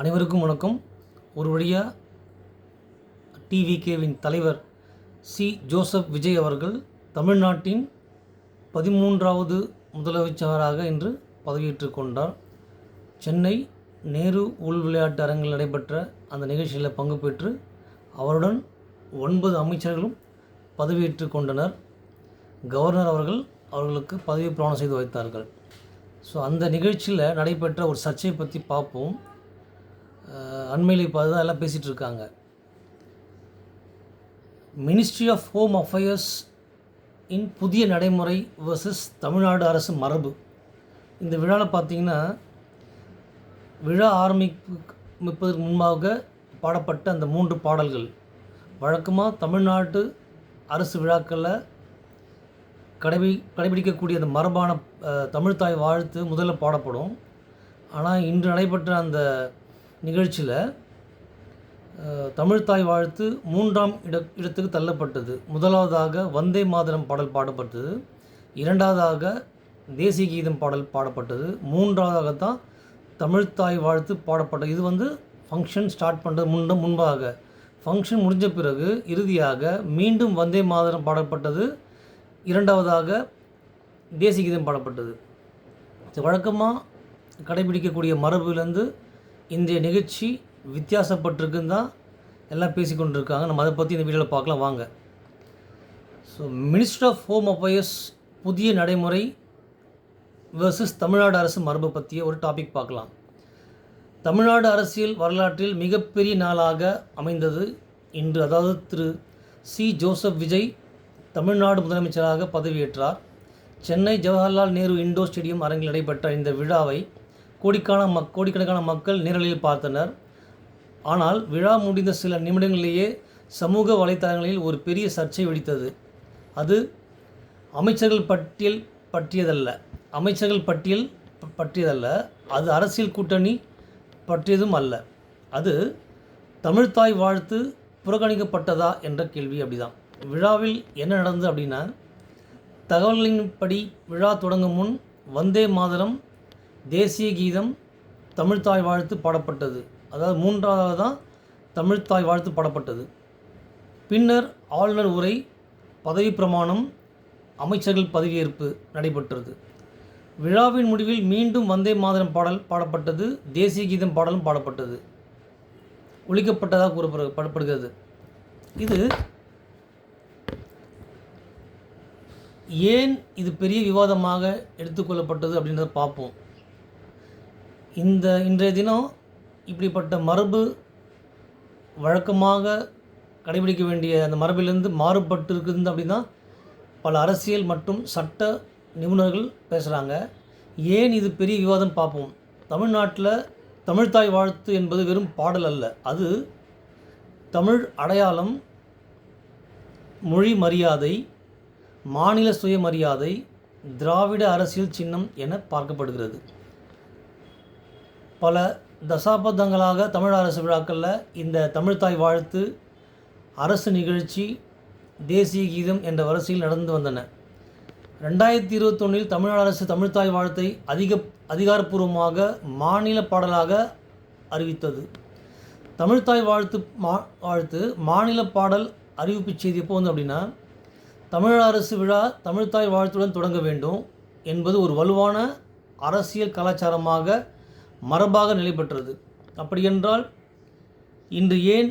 அனைவருக்கும் வணக்கம். ஒரு வழியாக டிவிகேவின் தலைவர் சி. ஜோசப் விஜய் அவர்கள் தமிழ்நாட்டின் 13வது முதலமைச்சராக இன்று பதவியேற்றுக் கொண்டார். சென்னை நேரு உள் விளையாட்டு அரங்கில் நடைபெற்ற அந்த நிகழ்ச்சியில் பங்கு பெற்று அவருடன் 9 அமைச்சர்களும் பதவியேற்றுக் கொண்டனர். கவர்னர் அவர்களுக்கு பதவி பிரமாணம் செய்து வைத்தார்கள். ஸோ அந்த நிகழ்ச்சியில் நடைபெற்ற ஒரு சர்ச்சையை பற்றி பார்ப்போம். அண்மையில் இப்போ அதுதான் எல்லாம் பேசிகிட்டு இருக்காங்க. மினிஸ்ட்ரி ஆஃப் ஹோம் அஃபேர்ஸ் இன் புதிய நடைமுறை வர்சஸ் தமிழ்நாடு அரசு மரபு. இந்த விழாவில் பார்த்திங்கன்னா, விழா ஆரம்பிப்பதற்கு முன்பாக பாடப்பட்ட அந்த 3 பாடல்கள் வழக்கமாக தமிழ்நாட்டு அரசு விழாக்களில் கடைபிடிக்கக்கூடிய அந்த மரபான தமிழ்த்தாய் வாழ்த்து முதல்ல பாடப்படும். ஆனால் இன்று நடைபெற்ற அந்த நிகழ்ச்சியில் தமிழ்த்தாய் வாழ்த்து 3ஆம் இடத்துக்கு தள்ளப்பட்டது. முதலாவதாக வந்தே மாதரம் பாடல் பாடப்பட்டது, இரண்டாவதாக தேசிய கீதம் பாடல் பாடப்பட்டது, மூன்றாவதாக தான் தமிழ்த்தாய் வாழ்த்து பாடப்பட்டது. இது ஃபங்க்ஷன் ஸ்டார்ட் பண்ணுறது முன்பாக ஃபங்க்ஷன் முடிஞ்ச பிறகு இறுதியாக மீண்டும் வந்தே மாதரம் பாடப்பட்டது, இரண்டாவதாக தேசிய கீதம் பாடப்பட்டது. வழக்கமாக கடைபிடிக்கக்கூடிய மரபுலேருந்து இன்றைய நிகழ்ச்சி வித்தியாசப்பட்டிருக்குன்னு தான் எல்லாம் பேசிக்கொண்டிருக்காங்க. நம்ம அதை பற்றி இந்த வீடியோவில் பார்க்கலாம் வாங்க. So ministry of home affairs புதிய நடைமுறை வர்சஸ் தமிழ்நாடு அரசு மரபு பற்றிய ஒரு டாபிக் பார்க்கலாம். தமிழ்நாடு அரசியல் வரலாற்றில் மிகப்பெரிய நாளாக அமைந்தது இன்று. அதாவது திரு சி. ஜோசப் விஜய் தமிழ்நாடு முதலமைச்சராக பதவியேற்றார். சென்னை ஜவஹர்லால் நேரு இண்டோர் ஸ்டேடியம் அரங்கில் நடைபெற்ற இந்த விழாவை கோடிக்கணக்கான மக்கள் நேரலையில் பார்த்தனர். ஆனால் விழா முடிந்த சில நிமிடங்களிலேயே சமூக வலைத்தளங்களில் ஒரு பெரிய சர்ச்சை வெடித்தது. அது அமைச்சர்கள் பற்றியதல்ல, அது அரசியல் கூட்டணி பற்றியதும் அல்ல. அது தமிழ்த்தாய் வாழ்த்து புறக்கணிக்கப்பட்டதா என்ற கேள்வி. அப்படிதான் விழாவில் என்ன நடந்தது அப்படின்னா, தகவல்களின்படி விழா தொடங்கும் முன் வந்தே மாதரம், தேசிய கீதம், தமிழ்த்தாய் வாழ்த்து பாடப்பட்டது. அதாவது மூன்றாவது தான் தமிழ்த்தாய் வாழ்த்து பாடப்பட்டது. பின்னர் ஆளுநர் உரை, பதவி பிரமாணம், அமைச்சர்கள் பதவியேற்பு நடைபெற்றது. விழாவின் முடிவில் மீண்டும் வந்தே மாதரம் பாடல் பாடப்பட்டது, தேசிய கீதம் பாடலும் பாடப்பட்டது, ஒழிக்கப்பட்டதாக கூறப்படுகிறது. இது ஏன் இது பெரிய விவாதமாக எடுத்துக்கொள்ளப்பட்டது அப்படின்றத பார்ப்போம். இன்றைய தினம் இப்படிப்பட்ட மரபு வழக்கமாக கடைபிடிக்க வேண்டிய அந்த மரபிலிருந்து மாறுபட்டு இருக்குது அப்படின்னா பல அரசியல் மற்றும் சட்ட நிபுணர்கள் பேசுகிறாங்க. ஏன் இது பெரிய விவாதம் பார்ப்போம். தமிழ்நாட்டில் தமிழ்த்தாய் வாழ்த்து என்பது வெறும் பாடல் அல்ல, அது தமிழ் அடையாளம், மொழி மரியாதை, மாநில சுயமரியாதை, திராவிட அரசியல் சின்னம் என பார்க்கப்படுகிறது. பல தசாப்தங்களாக தமிழ் அரசு விழாக்களில் இந்த தமிழ்த்தாய் வாழ்த்து, அரசு நிகழ்ச்சி, தேசிய கீதம் என்ற வரிசையில் நடந்து வந்தன. 2021 தமிழ்நாடு அரசு தமிழ்த்தாய் வாழ்த்தை அதிகாரப்பூர்வமாக மாநில பாடலாக அறிவித்தது. தமிழ்த்தாய் வாழ்த்து மாநில பாடல் அறிவிப்பு செய்தி எப்போ அப்படின்னா, தமிழ் அரசு விழா தமிழ்த்தாய் வாழ்த்துடன் தொடங்க வேண்டும் என்பது ஒரு வலுவான அரசியல் கலாச்சாரமாக மரபாக நிலை பெற்றது. அப்படியென்றால் இன்று ஏன்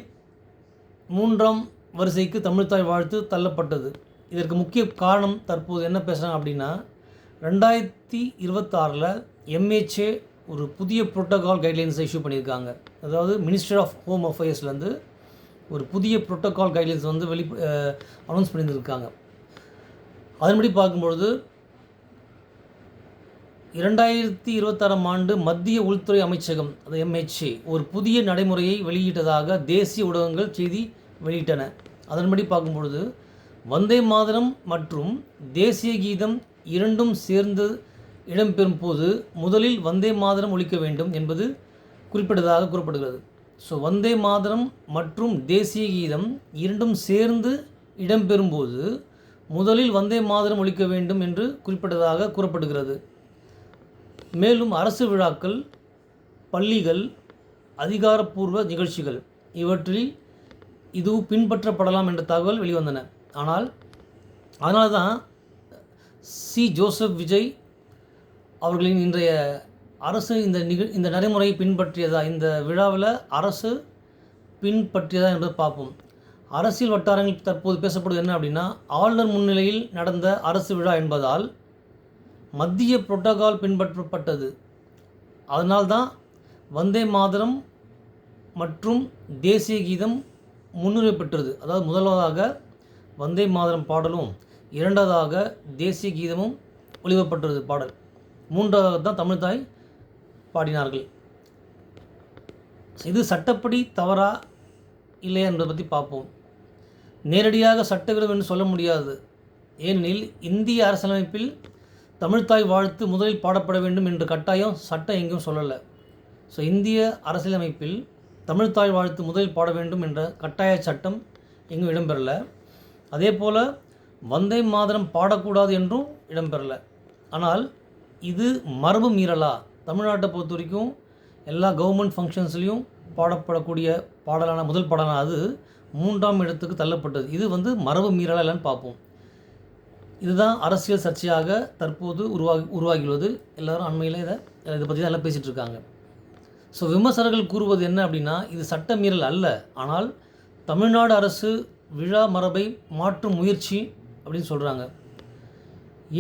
3ஆம் வரிசைக்கு தமிழ்த்தாய் வாழ்த்து தள்ளப்பட்டது? இதற்கு முக்கிய காரணம் தற்போது என்ன பேசுகிறாங்க அப்படின்னா, 2026 MHA ஒரு புதிய புரோட்டோகால் கைட்லைன்ஸை இஷ்யூ பண்ணியிருக்காங்க. அதாவது மினிஸ்ட்ரி ஆஃப் ஹோம் அஃபேர்ஸ்லேருந்து ஒரு புதிய புரோட்டோகால் கைட்லைன்ஸ் அனௌன்ஸ் பண்ணியிருக்காங்க. அதன்படி பார்க்கும்பொழுது 2026 ஆண்டு மத்திய உள்துறை அமைச்சகம், அது MHA, ஒரு புதிய நடைமுறையை வெளியிட்டதாக தேசிய ஊடகங்கள் செய்தி வெளியிட்டன. அதன்படி பார்க்கும்பொழுது வந்தே மாதரம் மற்றும் தேசிய கீதம் இரண்டும் சேர்ந்து இடம்பெறும் போது முதலில் வந்தே மாதரம் ஒலிக்க வேண்டும் என்பது குறிப்பிட்டதாக கூறப்படுகிறது. ஸோ வந்தே மாதரம் மற்றும் தேசிய கீதம் இரண்டும் சேர்ந்து இடம்பெறும்போது முதலில் வந்தே மாதரம் ஒலிக்க வேண்டும் என்று குறிப்பிட்டதாக கூறப்படுகிறது. மேலும் அரசு விழாக்கள், பள்ளிகள், அதிகாரப்பூர்வ நிகழ்ச்சிகள் இவற்றில் இதுவும் பின்பற்றப்படலாம் என்ற தகவல் வெளிவந்தன. அதனால தான் சி. ஜோசப் விஜய் அவர்களின் இன்றைய அரசு இந்த நடைமுறையை பின்பற்றியதா, இந்த விழாவில் அரசு பின்பற்றியதா என்பதை பார்ப்போம். அரசியல் வட்டாரங்கள் தற்போது பேசப்படுவது என்ன அப்படின்னா, ஆளுநர் முன்னிலையில் நடந்த அரசு விழா என்பதால் மத்திய புரோட்டோகால் பின்பற்றப்பட்டது. அதனால்தான் வந்தே மாதரம் மற்றும் தேசிய கீதம் முன்னுரிமை பெற்றது. அதாவது முதலாவதாக வந்தே மாதரம் பாடலும், இரண்டாவதாக தேசிய கீதமும் ஒளிபரப்பட்டது பாடல், மூன்றாவது தான் தமிழ்தாய் பாடினார்கள். இது சட்டப்படி தவறா இல்லையா என்பதை பற்றி பார்ப்போம். நேரடியாக சட்டவிரோதம் என்று சொல்ல முடியாது. ஏனெனில் இந்திய அரசியலமைப்பில் தமிழ்தாய் வாழ்த்து முதலில் பாடப்பட வேண்டும் என்ற கட்டாயம் சட்டம் எங்கேயும் சொல்லலை. ஸோ இந்திய அரசியலமைப்பில் தமிழ்தாய் வாழ்த்து முதலில் பாட வேண்டும் என்ற கட்டாய சட்டம் எங்கும் இடம்பெறலை. அதே போல் வந்தே மாதரம் பாடக்கூடாது என்றும் இடம்பெறலை. ஆனால் இது மரபு மீறலா? தமிழ்நாட்டை பொறுத்த வரைக்கும் எல்லா கவர்மெண்ட் ஃபங்க்ஷன்ஸ்லேயும் பாடப்படக்கூடிய பாடலான முதல் பாடலான அது 3ஆம் இடத்துக்கு தள்ளப்பட்டது. இது மரபு மீறலா இல்லைன்னு பார்ப்போம். இதுதான் அரசியல் சர்ச்சையாக தற்போது உருவாகியுள்ளது. எல்லோரும் அண்மையில் இதை பற்றி தான் எல்லாம் பேசிகிட்டு இருக்காங்க. ஸோ விமர்சகர்கள் கூறுவது என்ன அப்படின்னா, இது சட்ட மீறல் அல்ல, ஆனால் தமிழ்நாடு அரசு விழா மரபை மாற்றும் முயற்சி அப்படின்னு சொல்கிறாங்க.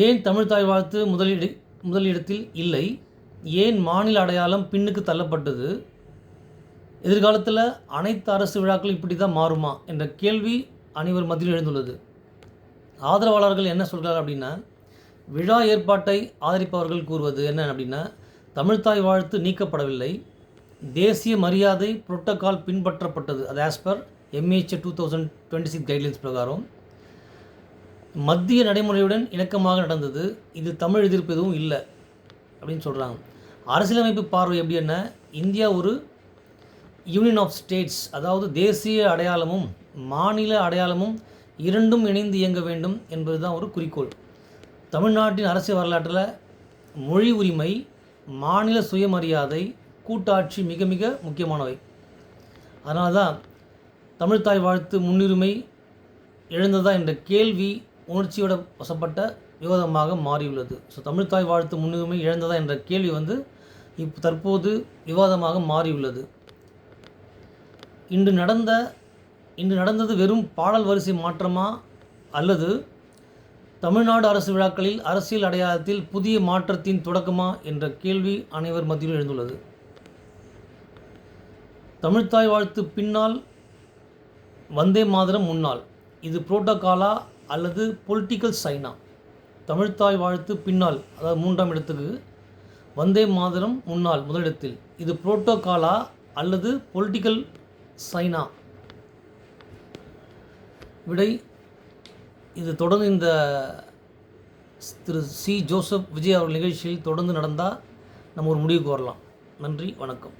ஏன் தமிழ்தாய் வாழ்த்து முதலிடத்தில் இல்லை? ஏன் மாநில அடையாளம் பின்னுக்கு தள்ளப்பட்டது? எதிர்காலத்தில் அனைத்து அரசு விழாக்களும் இப்படி தான் மாறுமா என்ற கேள்வி அனைவர் மத்தியில் எழுந்துள்ளது. ஆதரவாளர்கள் என்ன சொல்கிறார்கள் அப்படின்னா, விழா ஏற்பாட்டை ஆதரிப்பவர்கள் கூறுவது என்ன அப்படின்னா, தமிழ்தாய் வாழ்த்து நீக்கப்படவில்லை, தேசிய மரியாதை புரோட்டோகால் பின்பற்றப்பட்டது. அது ஆஸ் பர் MHA 2026 கைட்லைன்ஸ் பிரகாரம் மத்திய நடைமுறையுடன் இணக்கமாக நடந்தது. இது தமிழ் எதிர்ப்பு எதுவும் இல்லை அப்படின்னு சொல்கிறாங்க. அரசியலமைப்பு பார்வை எப்படி என்ன, இந்தியா ஒரு யூனியன் ஆஃப் ஸ்டேட்ஸ், அதாவது தேசிய அடையாளமும் மாநில அடையாளமும் இரண்டும் இணைந்து இயங்க வேண்டும் என்பது தான் ஒரு குறிக்கோள். தமிழ்நாட்டின் அரசியல் வரலாற்றில் மொழி உரிமை, மாநில சுயமரியாதை, கூட்டாட்சி மிக மிக முக்கியமானவை. அதனால தான் தமிழ்தாய் வாழ்த்து முன்னுரிமை எழுந்ததா என்ற கேள்வி உணர்ச்சியோட வசப்பட்ட விவாதமாக மாறியுள்ளது. ஸோ தமிழ்தாய் வாழ்த்து முன்னுரிமை இழந்ததா என்ற கேள்வி இப்போ தற்போது விவாதமாக மாறியுள்ளது. இன்று நடந்தது வெறும் பாடல் வரிசை மாற்றமா, அல்லது தமிழ்நாடு அரசு விழாக்களில் அரசியல் அடையாளத்தில் புதிய மாற்றத்தின் தொடக்கமா என்ற கேள்வி அனைவர் மத்தியிலும் எழுந்துள்ளது. தமிழ்தாய் வாழ்த்து பின்னால், வந்தே மாதரம் முன்னால், இது புரோட்டோகாலா அல்லது பொலிட்டிக்கல் சைனா? தமிழ்தாய் வாழ்த்து பின்னால், அதாவது 3ஆம் இடத்துக்கு, வந்தே மாதரம் முன்னால் முதலிடத்தில், இது புரோட்டோகாலா அல்லது பொலிட்டிக்கல் சைனா? விடை இது தொடர்ந்து இந்த திரு சி. ஜோசப் விஜய் அவர்கள் நிகழ்ச்சியில் தொடர்ந்து நடந்தால் நம்ம ஒரு முடிவுக்கு வரலாம். நன்றி, வணக்கம்.